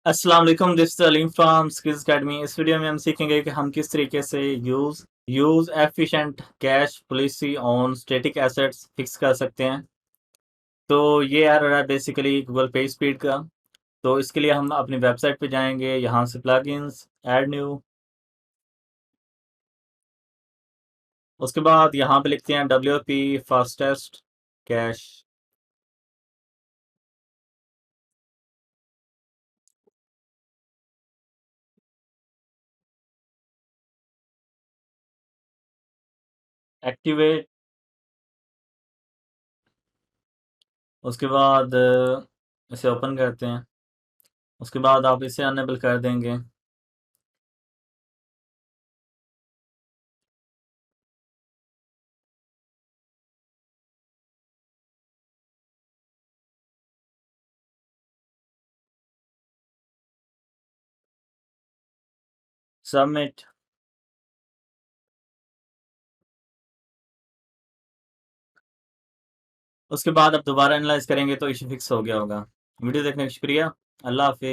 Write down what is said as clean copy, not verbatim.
अस्सलाम वालेकुम, this is Aleem from skills academy. इस वीडियो में हम सीखेंगे कि हम किस तरीके से use efficient cash policy on static assets fix कर सकते हैं। तो ये आ रहा है बेसिकली गूगल पेज स्पीड का। तो इसके लिए हम अपनी वेबसाइट पे जाएंगे, यहाँ से प्लगइन्स, ऐड न्यू। उसके बाद यहाँ पे लिखते हैं WP फास्टेस्ट कैश। एक्टिवेट। उसके बाद इसे ओपन करते हैं। उसके बाद आप इसे अनेबल कर देंगे। सबमिट। उसके बाद अब दोबारा एनालाइज करेंगे तो इशू फिक्स हो गया होगा। वीडियो देखने का शुक्रिया। अल्लाह हाफिज़।